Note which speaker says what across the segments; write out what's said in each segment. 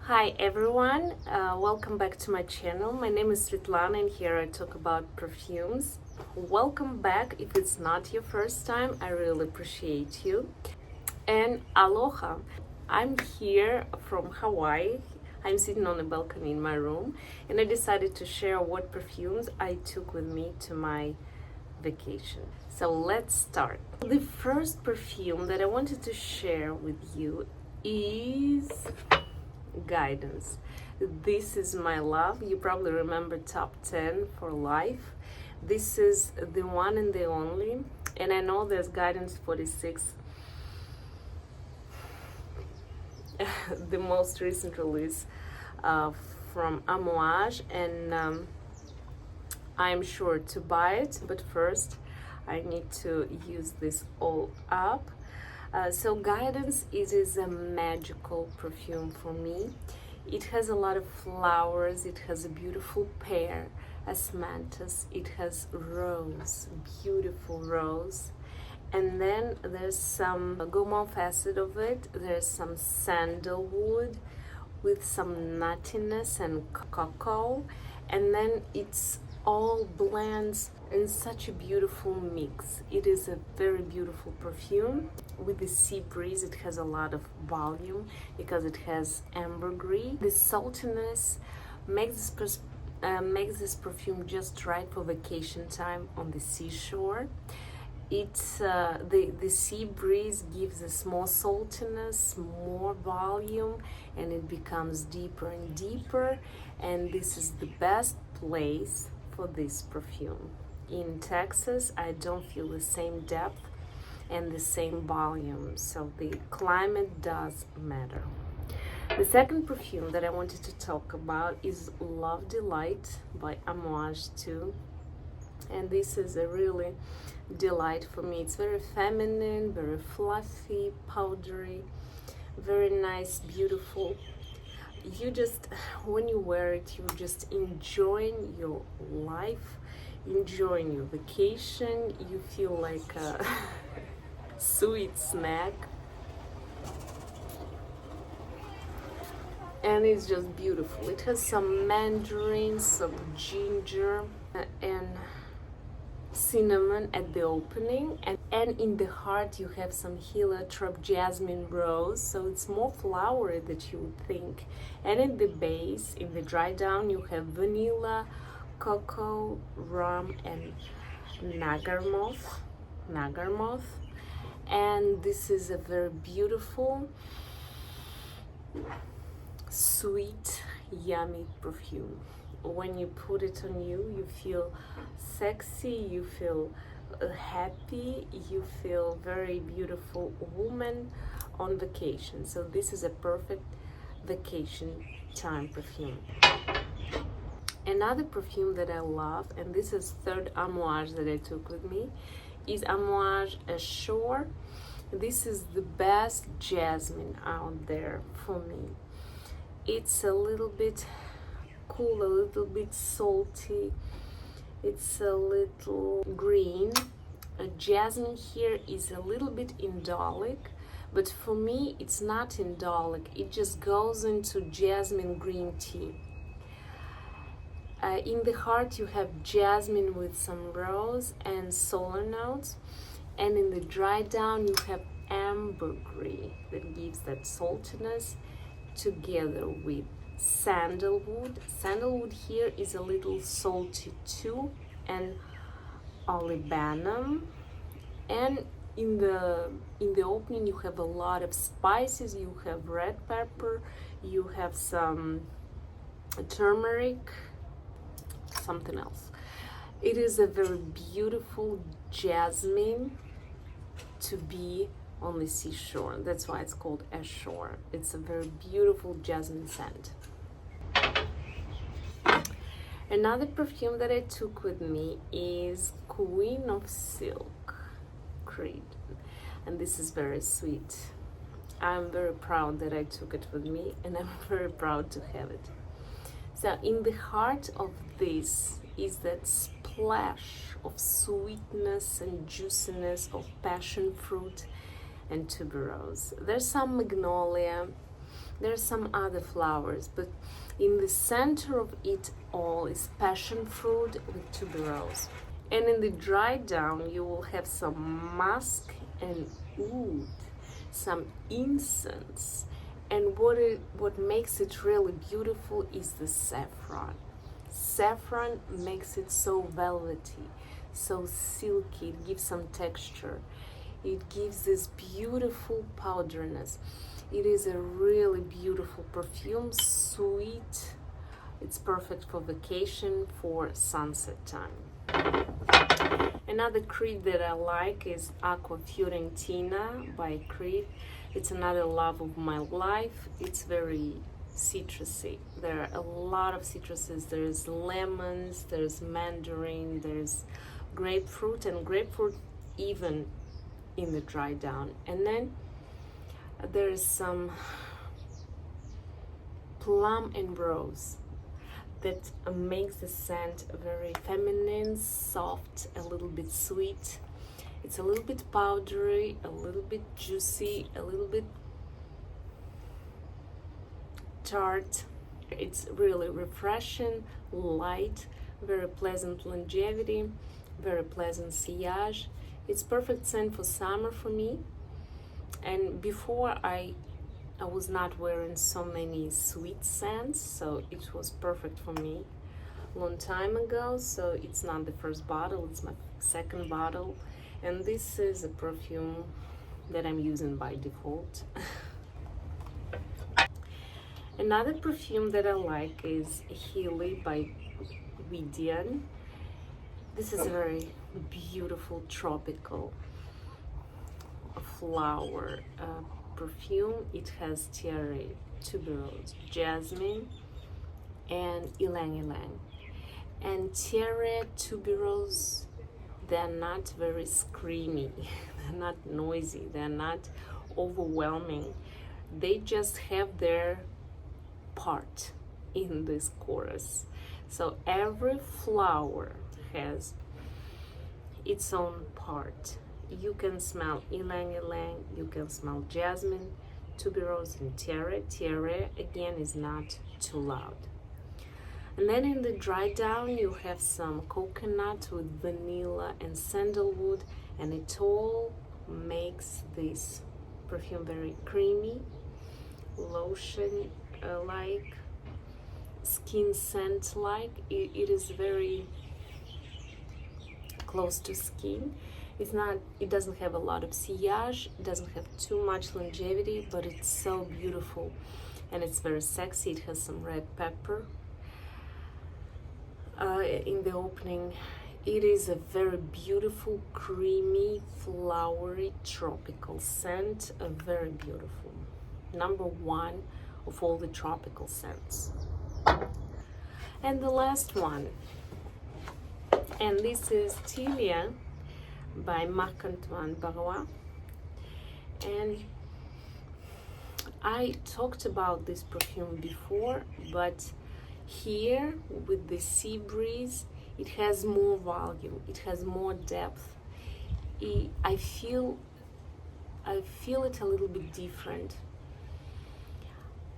Speaker 1: Hi everyone, welcome back to my channel. My name is ScentLana and here I talk about perfumes. Welcome back. If it's not your first time, I really appreciate you. And aloha. I'm here from Hawaii. I'm sitting on a balcony in my room and I decided to share what perfumes I took with me to my vacation. So let's start. The first perfume that I wanted to share with you is Guidance. This is my love. You probably remember top 10 for life. This is the one and the only, and I know there's Guidance 46, the most recent release from Amouage, and I'm sure to buy it, but first I need to use this all up. So Guidance, it is a magical perfume for me. It has a lot of flowers, it has a beautiful pear, osmanthus, it has rose, beautiful rose. And then there's some gourmand facet of it, there's some sandalwood with some nuttiness and cocoa. And then it's all blends in such a beautiful mix. It is a very beautiful perfume. With the sea breeze, it has a lot of volume because it has ambergris. The saltiness makes this perfume just right for vacation time on the seashore. It's the sea breeze gives us more saltiness, more volume, and it becomes deeper and deeper. And this is the best place for this perfume. In Texas, I don't feel the same depth and the same volume, so the climate does matter. The second perfume that I wanted to talk about is Love Delight by Amouage too, and this is a really delight for me. It's very feminine, very fluffy, powdery, very nice, beautiful. You just, when you wear it, you're just enjoying your life, enjoying your vacation. You feel like a sweet snack, and it's just beautiful. It has some mandarin, some ginger, and cinnamon at the opening, and in the heart you have some heliotrope, jasmine, rose, so it's more flowery than you would think. And in the base, in the dry down, you have vanilla, cocoa, rum, and nagarmoth. And this is a very beautiful, sweet, yummy perfume. When you put it on you, you feel sexy, you feel happy, you feel very beautiful woman on vacation. So this is a perfect vacation time perfume. Another perfume that I love, and this is third Amouage that I took with me, is Amouage Ashore. This is the best jasmine out there for me. It's a little bit cool, a little bit salty, it's a little green. Jasmine here is a little bit indolic, but for me it's not indolic, it just goes into jasmine green tea. In the heart you have jasmine with some rose and solar notes, and in the dry down you have ambergris that gives that saltiness together with sandalwood. Sandalwood here is a little salty too, and olibanum. And in the opening you have a lot of spices. You have red pepper, you have some turmeric, something else. It is a very beautiful jasmine to be on the seashore. That's why it's called Ashore. It's a very beautiful jasmine scent. Another perfume that I took with me is Queen of Silk Creed, and this is very sweet. I'm very proud that I took it with me, and I'm very proud to have it. So in the heart of this is that splash of sweetness and juiciness of passion fruit and tuberose. There's some magnolia, There's some other flowers, but in the center of it all is passion fruit with tuberose. And in the dry down, you will have some musk and oud, some incense. And what makes it really beautiful is the saffron. Saffron makes it so velvety, so silky. It gives some texture. It gives this beautiful powderiness. It is a really beautiful perfume, sweet. It's perfect for vacation, for sunset time. Another creed that I like is Acqua Fiorentina by Creed. It's another love of my life. It's very citrusy. There are a lot of citruses. There's lemons, there's mandarin, there's grapefruit, and grapefruit even in the dry down. And then there's some plum and rose that makes the scent very feminine, soft, a little bit sweet. It's a little bit powdery, a little bit juicy, a little bit tart. It's really refreshing, light, very pleasant longevity, very pleasant sillage. It's perfect scent for summer for me. And before I was not wearing so many sweet scents, so it was perfect for me long time ago. So it's not the first bottle, it's my second bottle. And this is a perfume that I'm using by default. Another perfume that I like is Hili by Widian. This is a very beautiful tropical flower perfume. It has tiare, tuberose, jasmine, and ylang ylang. And tiare, tuberose, they're not very screamy, they're not noisy, they're not overwhelming. They just have their part in this chorus. So every flower has its own part. You can smell ylang ylang, you can smell jasmine, tuberose, and tiare. Tiare again is not too loud. And then in the dry down you have some coconut with vanilla and sandalwood, and it all makes this perfume very creamy, lotion like, skin scent like. It is very close to skin. It doesn't have a lot of sillage, it doesn't have too much longevity, but it's so beautiful and it's very sexy. It has some red pepper in the opening. It is a very beautiful, creamy, flowery, tropical scent. Very beautiful. Number one of all the tropical scents. And the last one, and this is Tilia by Marc-Antoine Barrois. And I talked about this perfume before, but here with the sea breeze, it has more volume, it has more depth. I feel it a little bit different.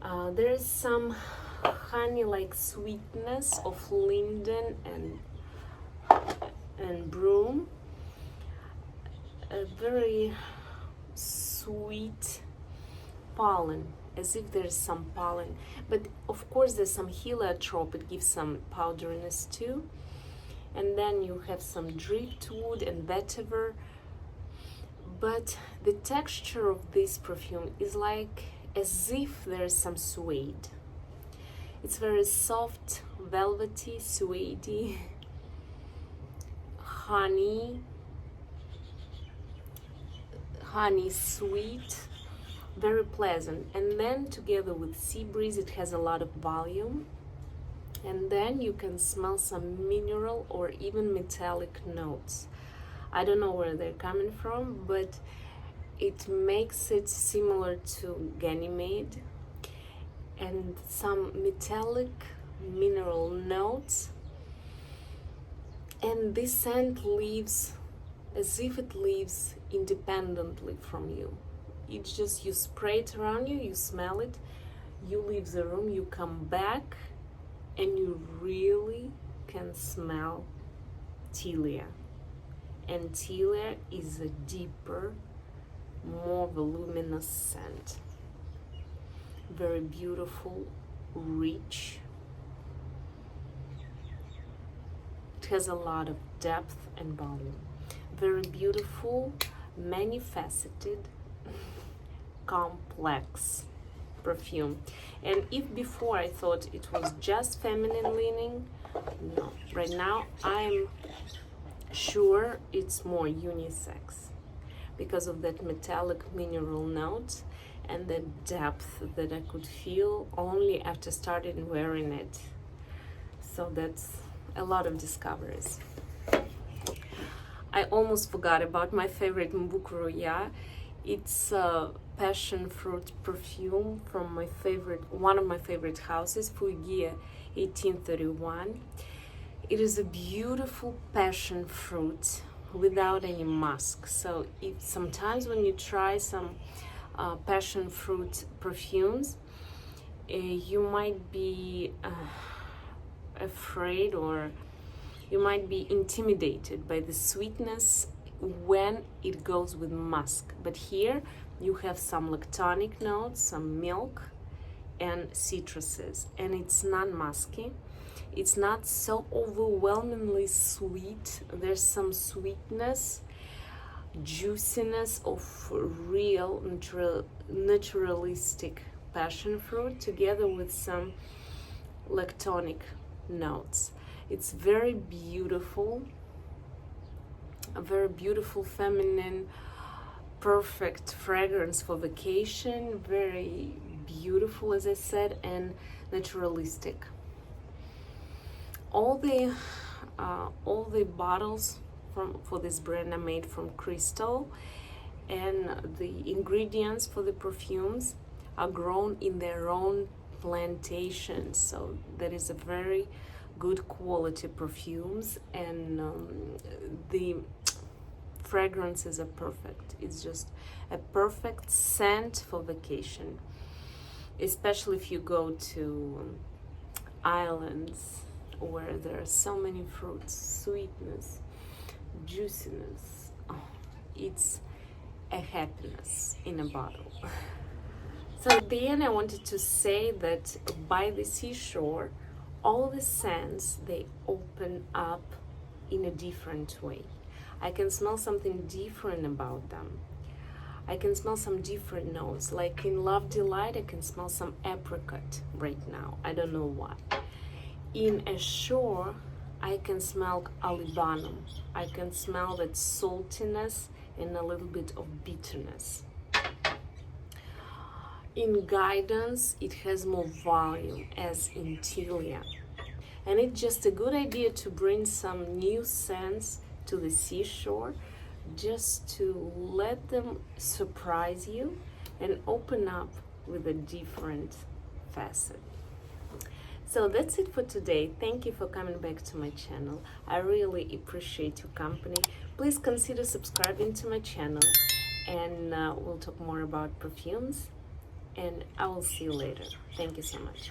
Speaker 1: There is some honey-like sweetness of linden and broom. A very sweet pollen, as if there's some pollen, but of course there's some heliotrope. It gives some powderiness too. And then you have some driftwood and vetiver. But the texture of this perfume is like as if there's some suede. It's very soft, velvety, suede, honey sweet, very pleasant. And then together with sea breeze, it has a lot of volume. And then you can smell some mineral or even metallic notes. I don't know where they're coming from, but it makes it similar to Ganymede, and some metallic mineral notes. And this scent leaves as if it leaves independently from you. It's just, you spray it around you, you smell it, you leave the room, you come back, and you really can smell Tilia. And Tilia is a deeper, more voluminous scent. Very beautiful, rich. It has a lot of depth and volume. Very beautiful, many-faceted, complex perfume. And if before I thought it was just feminine leaning, no. Right now I'm sure it's more unisex because of that metallic mineral note and the depth that I could feel only after starting wearing it. So that's a lot of discoveries. I almost forgot about my favorite Mbucuruyá. It's a passion fruit perfume from one of my favorite houses, Fueguia 1831. It is a beautiful passion fruit without any musk. So sometimes when you try some passion fruit perfumes, you might be afraid, or you might be intimidated by the sweetness when it goes with musk. But here you have some lactonic notes, some milk and citruses, and it's not musky. It's not so overwhelmingly sweet. There's some sweetness, juiciness of real naturalistic passion fruit together with some lactonic notes. It's very beautiful, a very beautiful feminine, perfect fragrance for vacation. Very beautiful, as I said, and naturalistic. All the bottles for this brand are made from crystal, and the ingredients for the perfumes are grown in their own plantations. So that is a very good quality perfumes, and the fragrances are perfect. It's just a perfect scent for vacation, especially if you go to islands where there are so many fruits, sweetness, juiciness. Oh, it's a happiness in a bottle. So at the end I wanted to say that by the seashore, all the scents, they open up in a different way. I can smell something different about them. I can smell some different notes. Like in Love Delight, I can smell some apricot right now. I don't know why. In Ashore, I can smell olibanum. I can smell that saltiness and a little bit of bitterness. In Guidance, it has more volume, as in Tilia. And it's just a good idea to bring some new scents to the seashore, just to let them surprise you and open up with a different facet. So that's it for today. Thank you for coming back to my channel. I really appreciate your company. Please consider subscribing to my channel, and we'll talk more about perfumes, and I will see you later. Thank you so much.